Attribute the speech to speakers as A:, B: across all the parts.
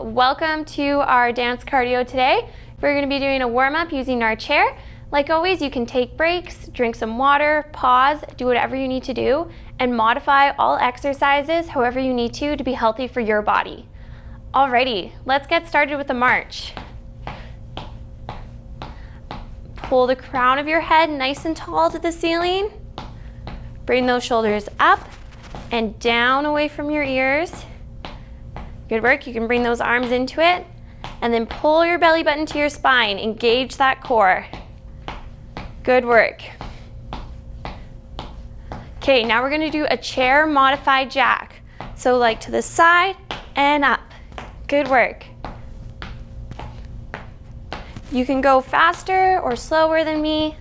A: welcome to our dance cardio today. We're going to be doing a warm-up using our chair. Like always, you can take breaks, drink some water, pause, do whatever you need to do, and modify all exercises however you need to be healthy for your body. Alrighty, let's get started with the march. Pull the crown of your head nice and tall to the ceiling. Bring those shoulders up and down away from your ears. Good work. You can bring those arms into it and then pull your belly button to your spine. Engage that core. Good work. Okay, now we're going to do a chair modified jack. So like to the side and up. Good work. You can go faster or slower than me,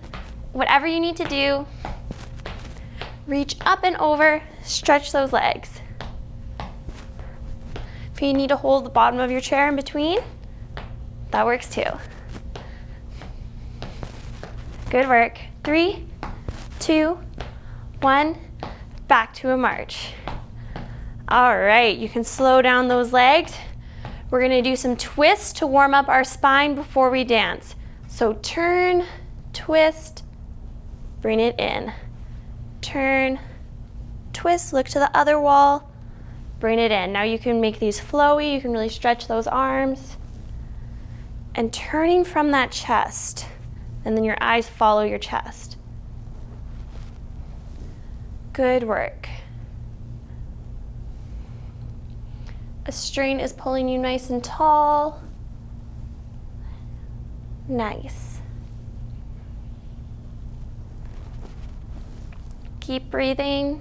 A: whatever you need to do. Reach up and over, stretch those legs. If you need to hold the bottom of your chair in between, that works too. Good work. 3, 2, 1, back to a march. All right, you can slow down those legs. We're gonna do some twists to warm up our spine before we dance. So turn, twist, bring it in. Turn, twist, look to the other wall, bring it in. Now you can make these flowy, you can really stretch those arms. And turning from that chest, and then your eyes follow your chest. Good work. A strain is pulling you nice and tall. Nice. Keep breathing.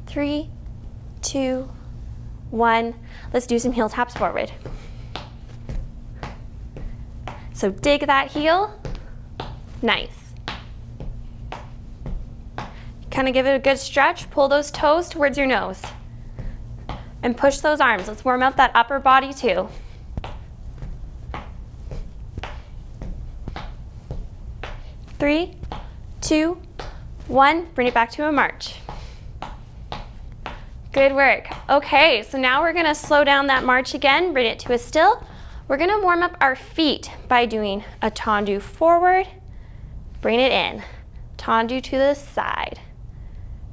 A: Three, 2, 1. Let's do some heel taps forward. So dig that heel. Nice. Kind of give it a good stretch. Pull those toes towards your nose. And push those arms. Let's warm up that upper body too. 3, 2, 1. Bring it back to a march. Good work. Okay, so now we're gonna slow down that march again, bring it to a still. We're gonna warm up our feet by doing a tendu forward, bring it in. Tendu to the side,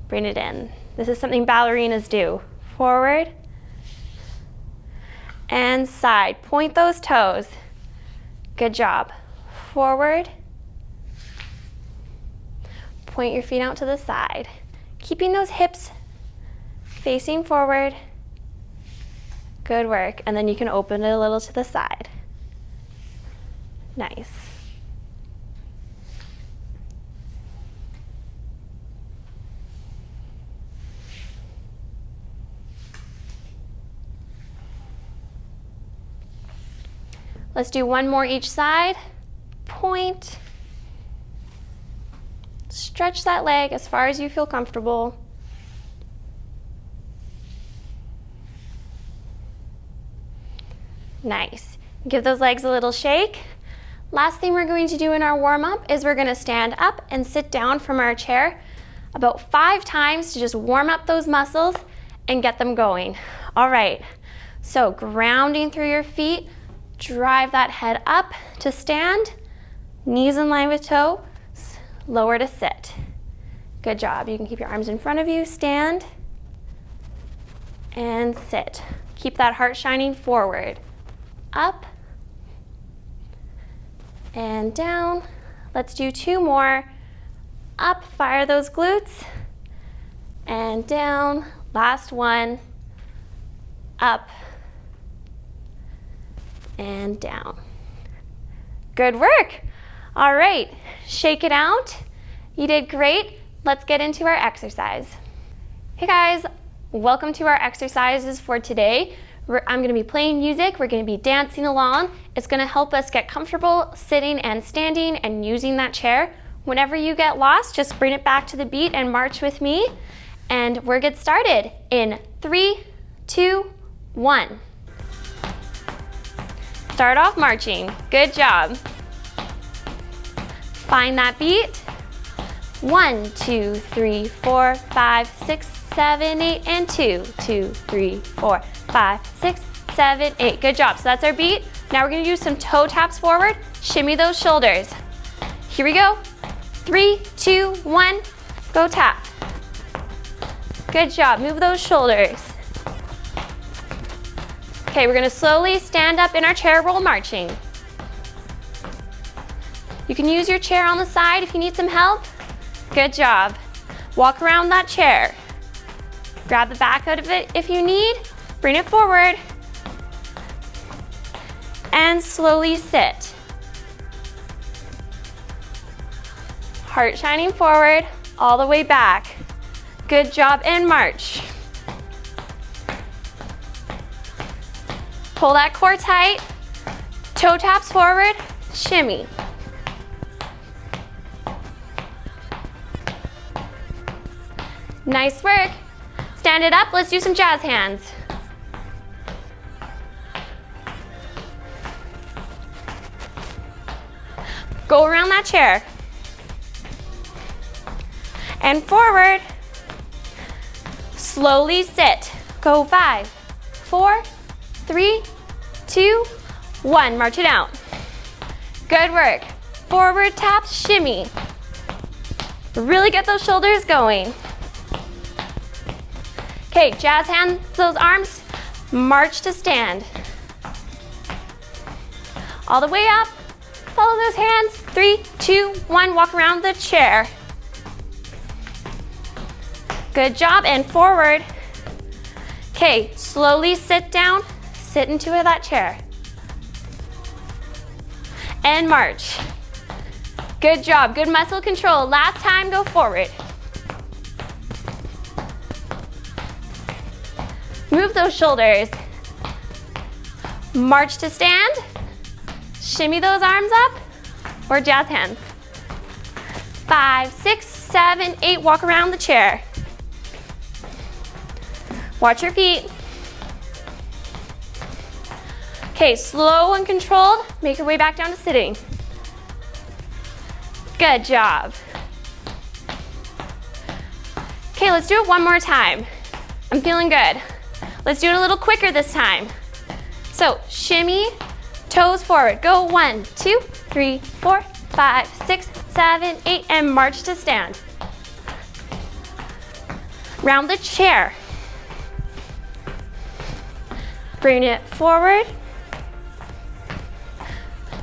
A: bring it in. This is something ballerinas do. Forward and side. Point those toes. Good job. Forward. Point your feet out to the side. Keeping those hips facing forward. Good work. And then you can open it a little to the side. Nice. Let's do one more each side. Point. Stretch that leg as far as you feel comfortable. Nice. Give those legs a little shake. Last thing we're going to do in our warm-up is we're going to stand up and sit down from our chair about 5 times to just warm up those muscles and get them going. All right, so grounding through your feet, drive that head up to stand, knees in line with toes, lower to sit. Good job. You can keep your arms in front of you, stand, and sit. Keep that heart shining forward. Up and down. Let's do 2 more. Up, fire those glutes, and down. Last one. Up and down. Good work. All right, shake it out. You did great. Let's get into our exercise. Hey guys, welcome to our exercises for today. I'm going to be playing music, we're going to be dancing along. It's going to help us get comfortable sitting and standing and using that chair. Whenever you get lost, just bring it back to the beat and march with me. And we'll get started in 3, 2, 1. Start off marching. Good job. Find that beat. 1, 2, 3, 4, 5, 6, 7, 8, and 2, 2, 3, 4, 5, 6, 7, 8. Good job. So that's our beat. Now we're gonna do some toe taps forward. Shimmy those shoulders. Here we go. 3, 2, 1, go tap. Good job. Move those shoulders. Okay, we're gonna slowly stand up in our chair roll marching. You can use your chair on the side if you need some help. Good job. Walk around that chair. Grab the back out of it if you need. Bring it forward. And slowly sit. Heart shining forward, all the way back. Good job, and march. Pull that core tight. Toe taps forward, shimmy. Nice work. Stand it up, let's do some jazz hands. Go around that chair. And forward. Slowly sit. Go 5, 4, 3, 2, 1. March it out. Good work. Forward taps, shimmy. Really get those shoulders going. Okay, jazz hands those arms, march to stand. All the way up, follow those hands, 3, 2, 1, walk around the chair. Good job, and forward. Okay, slowly sit down, sit into that chair. And march. Good job, good muscle control. Last time, go forward. Move those shoulders. March to stand. Shimmy those arms up, or jazz hands. 5, 6, 7, 8, walk around the chair. Watch your feet. Okay, slow and controlled, make your way back down to sitting. Good job. Okay, let's do it one more time. I'm feeling good. Let's do it a little quicker this time. So shimmy, toes forward. Go 1, 2, 3, 4, 5, 6, 7, 8, and march to stand. Round the chair. Bring it forward.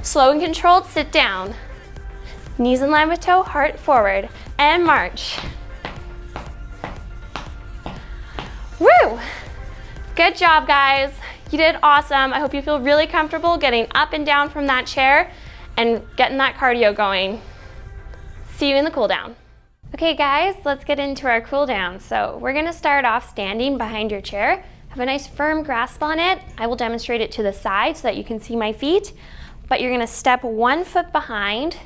A: Slow and controlled, sit down. Knees in line with toe, heart forward, and march. Woo! Good job, guys. You did awesome. I hope you feel really comfortable getting up and down from that chair and getting that cardio going. See you in the cool down. Okay, guys, let's get into our cool down. So we're gonna start off standing behind your chair. Have a nice firm grasp on it. I will demonstrate it to the side so that you can see my feet. But you're gonna step 1 foot behind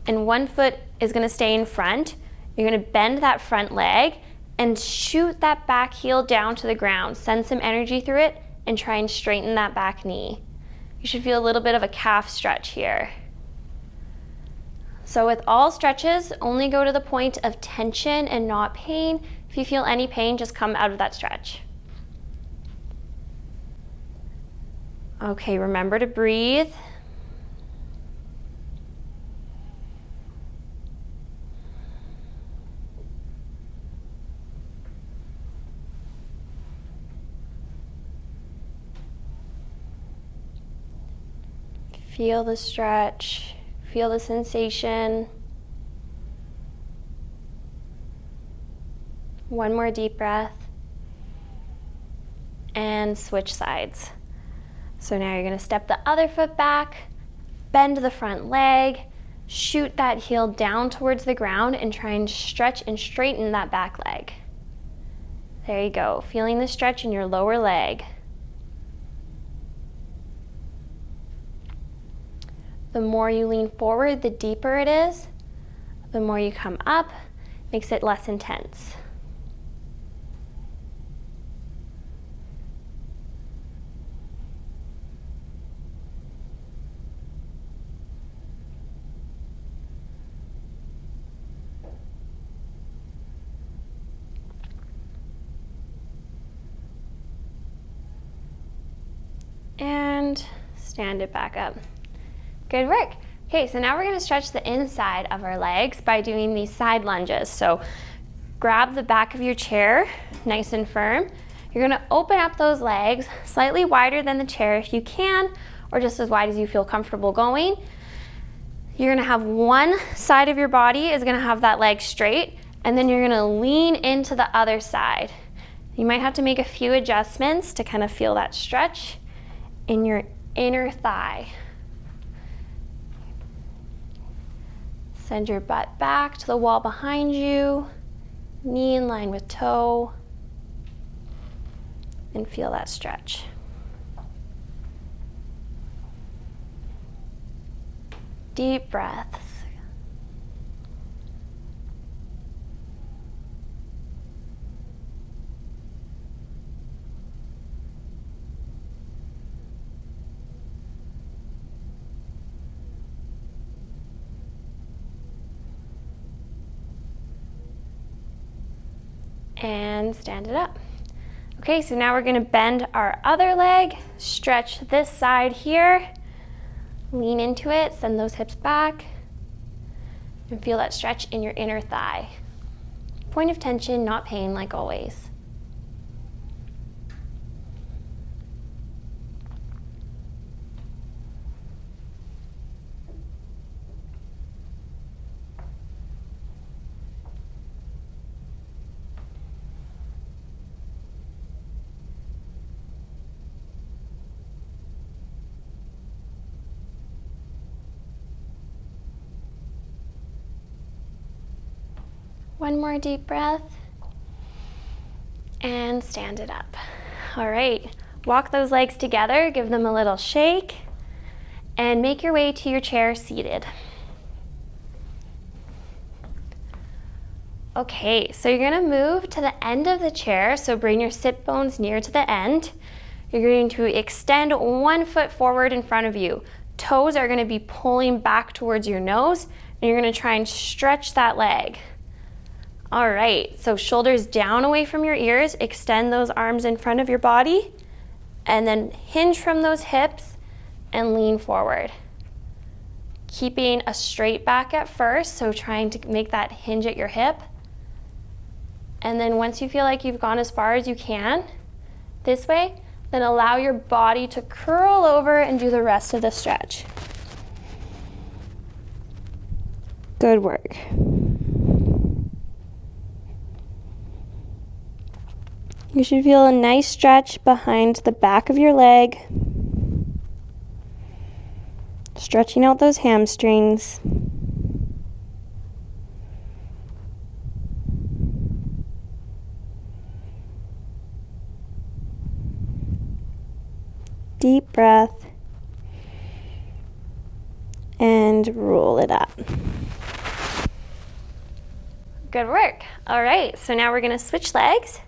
A: and 1 foot is gonna stay in front. You're gonna bend that front leg and shoot that back heel down to the ground. Send some energy through it and try and straighten that back knee. You should feel a little bit of a calf stretch here. So with all stretches, only go to the point of tension and not pain. If you feel any pain, just come out of that stretch. Okay, remember to breathe. Feel the stretch, feel the sensation. One more deep breath. And switch sides. So now you're gonna step the other foot back, bend the front leg, shoot that heel down towards the ground and try and stretch and straighten that back leg. There you go, feeling the stretch in your lower leg. The more you lean forward, the deeper it is. The more you come up, makes it less intense. and stand it back up. Good work. Okay, so now we're gonna stretch the inside of our legs by doing these side lunges. So grab the back of your chair, nice and firm. You're gonna open up those legs slightly wider than the chair if you can, or just as wide as you feel comfortable going. You're gonna have one side of your body is gonna have that leg straight, and then you're gonna lean into the other side. You might have to make a few adjustments to kind of feel that stretch in your inner thigh. Send your butt back to the wall behind you, knee in line with toe, and feel that stretch. Deep breaths. And stand it up. Okay, so now we're gonna bend our other leg, stretch this side here, lean into it, send those hips back, and feel that stretch in your inner thigh. Point of tension, not pain, like always. One more deep breath, and stand it up. All right, walk those legs together, give them a little shake, and make your way to your chair seated. Okay, so you're gonna move to the end of the chair, so bring your sit bones near to the end. You're going to extend one foot forward in front of you. Toes are gonna be pulling back towards your nose, and you're gonna try and stretch that leg. All right, so shoulders down away from your ears, extend those arms in front of your body, and then hinge from those hips and lean forward. Keeping a straight back at first, so trying to make that hinge at your hip. And then once you feel like you've gone as far as you can, this way, then allow your body to curl over and do the rest of the stretch. Good work. You should feel a nice stretch behind the back of your leg, stretching out those hamstrings. Deep breath, and roll it up. Good work. All right, so now we're gonna switch legs.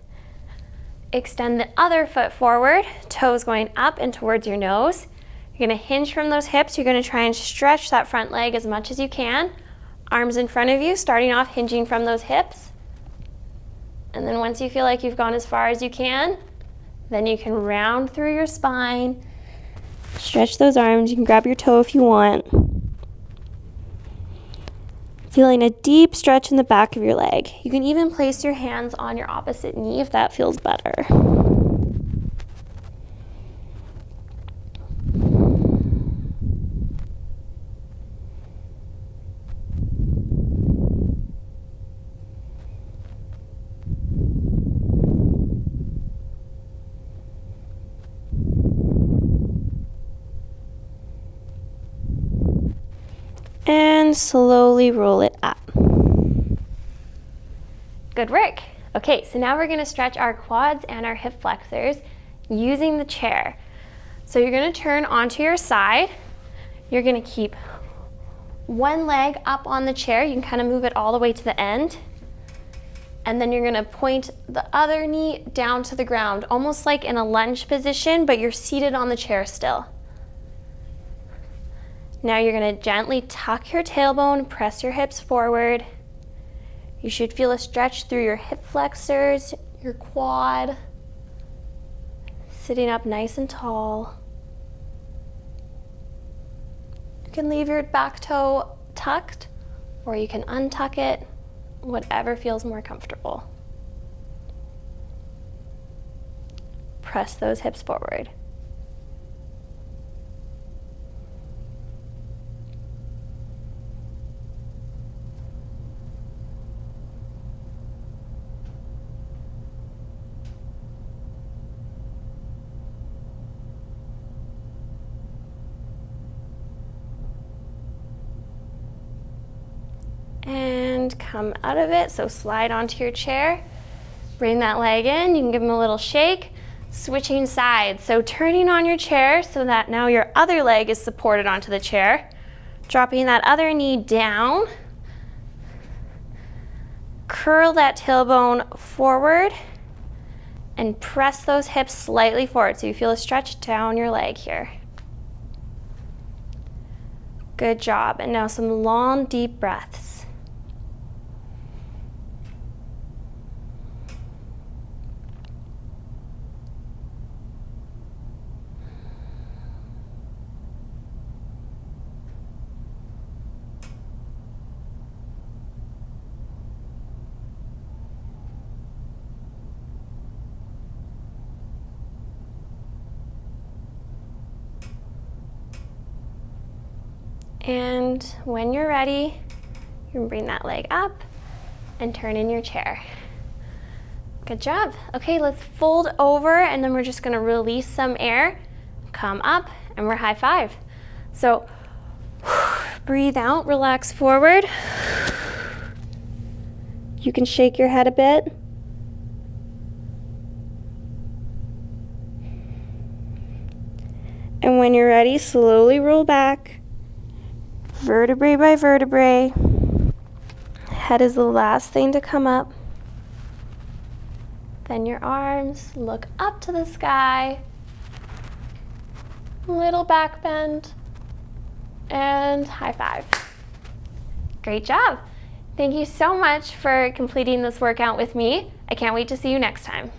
A: Extend the other foot forward, toes going up and towards your nose. You're gonna hinge from those hips. You're gonna try and stretch that front leg as much as you can. Arms in front of you, starting off hinging from those hips. And then once you feel like you've gone as far as you can, then you can round through your spine, stretch those arms. You can grab your toe if you want. Feeling a deep stretch in the back of your leg. You can even place your hands on your opposite knee if that feels better. And slowly roll it up. Good work. Okay, so now we're gonna stretch our quads and our hip flexors using the chair. So you're gonna turn onto your side. You're gonna keep one leg up on the chair. You can kind of move it all the way to the end. And then you're gonna point the other knee down to the ground, almost like in a lunge position, but you're seated on the chair still. Now you're gonna gently tuck your tailbone, press your hips forward. You should feel a stretch through your hip flexors, your quad, sitting up nice and tall. can leave your back toe tucked, or you can untuck it, whatever feels more comfortable. Press those hips forward. And come out of it, so slide onto your chair, bring that leg in, you can give them a little shake, switching sides, so turning on your chair so that now your other leg is supported onto the chair, dropping that other knee down, curl that tailbone forward, and press those hips slightly forward so you feel a stretch down your leg here. Good job, and now some long, deep breaths. And when you're ready, you can bring that leg up and turn in your chair. Good job. Okay, let's fold over and then we're just gonna release some air, come up, and we're high five. So breathe out, relax forward. You can shake your head a bit. And when you're ready, slowly roll back. Vertebrae by vertebrae. Head is the last thing to come up. Then your arms look up to the sky. Little back bend. And high five. Great job. Thank you so much for completing this workout with me. I can't wait to see you next time.